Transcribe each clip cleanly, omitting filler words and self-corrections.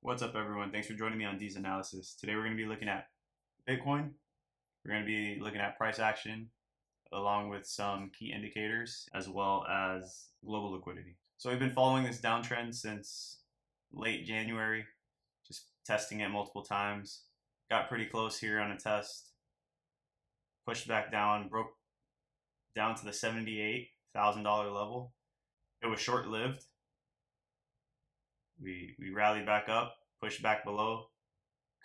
What's up, everyone? Thanks for joining me on D's Analysis. Today we're going to be looking at Bitcoin. We're going to be looking at price action along with some key indicators as well as global liquidity. So we've been following this downtrend since late January, just testing it multiple times. Got pretty close here on a test, pushed back down, broke down to the $78,000 level. It was short-lived. We rallied back up, pushed back below,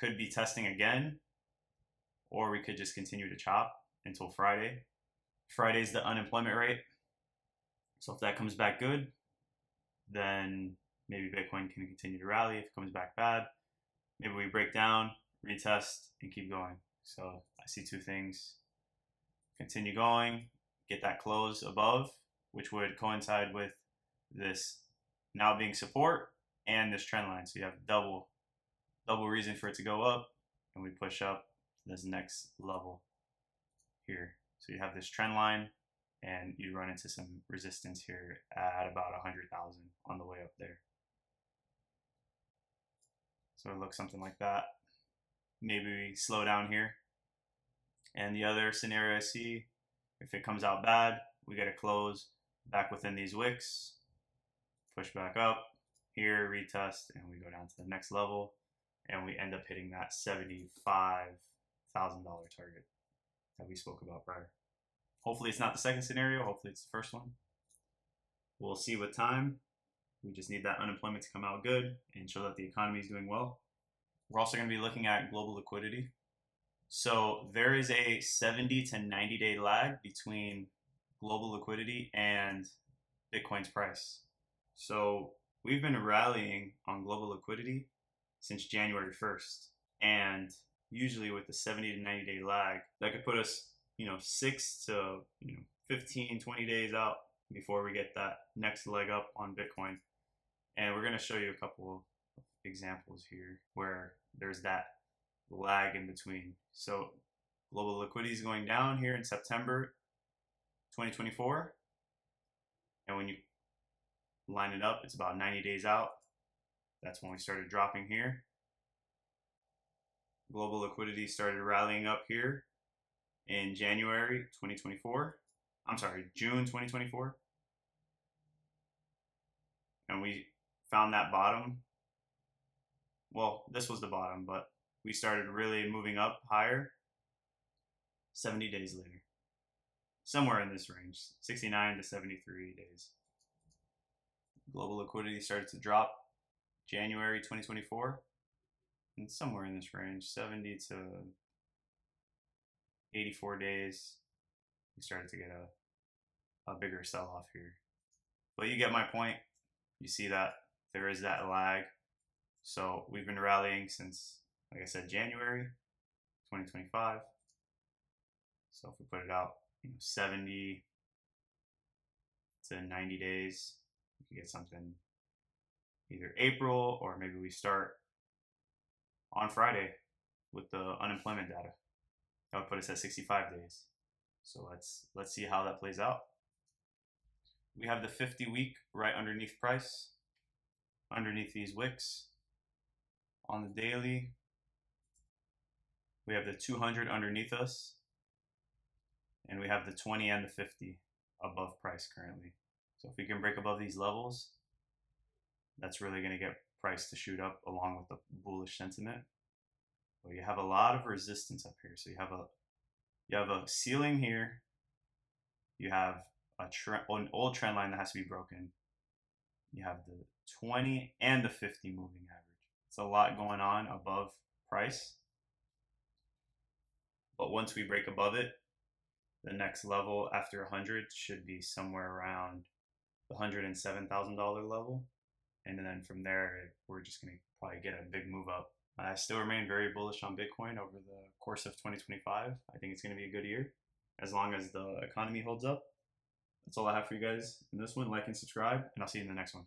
could be testing again, or we could just continue to chop until Friday. Friday's the unemployment rate. So if that comes back good, then maybe Bitcoin can continue to rally. If it comes back bad, maybe we break down, retest, and keep going. So I see two things. Continue going, get that close above, which would coincide with this now being support and this trend line. So you have double reason for it to go up, and we push up to this next level here. So you have this trend line, and you run into some resistance here at about 100,000 on the way up there. So it looks something like that. Maybe we slow down here. And the other scenario I see, if it comes out bad, we get a close back within these wicks, push back up here, retest, and we go down to the next level, and we end up hitting that $75,000 target that we spoke about prior. Hopefully it's not the second scenario. Hopefully it's the first one. We'll see with time. We just need that unemployment to come out good and show that the economy is doing well. We're also going to be looking at global liquidity. So there is a 70 to 90 day lag between global liquidity and Bitcoin's price. So we've been rallying on global liquidity since January 1st. And usually with the 70 to 90 day lag, that could put us, 6 to 15, 20 days out before we get that next leg up on Bitcoin. And we're going to show you a couple of examples here where there's that lag in between. So global liquidity is going down here in September 2024. And when you line it up, it's about 90 days out. That's when we started dropping here. Global liquidity started rallying up here in January 2024. I'm sorry, June 2024. And we found that bottom. Well, this was the bottom, but we started really moving up higher 70 days later. Somewhere in this range, 69 to 73 days. Global liquidity started to drop January 2024, and somewhere in this range, 70 to 84 days, we started to get a bigger sell-off here. But you get my point. You see that there is that lag. So we've been rallying since, like I said, January 2025. So if we put it out, 70 to 90 days, we can get something either April, or maybe we start on Friday with the unemployment data. That would put us at 65 days. So let's see how that plays out. We have the 50-week right underneath price, underneath these wicks. On the daily, we have the 200 underneath us, and we have the 20 and the 50 above price currently. So if we can break above these levels, that's really going to get price to shoot up along with the bullish sentiment. But you have a lot of resistance up here. So you have a ceiling here. You have an old trend line that has to be broken. You have the 20 and the 50 moving average. It's a lot going on above price. But once we break above it, the next level after 100 should be somewhere around the $107,000 level. And then from there, we're just going to probably get a big move up. I still remain very bullish on Bitcoin over the course of 2025. I think it's going to be a good year as long as the economy holds up. That's all I have for you guys in this one. Like and subscribe, and I'll see you in the next one.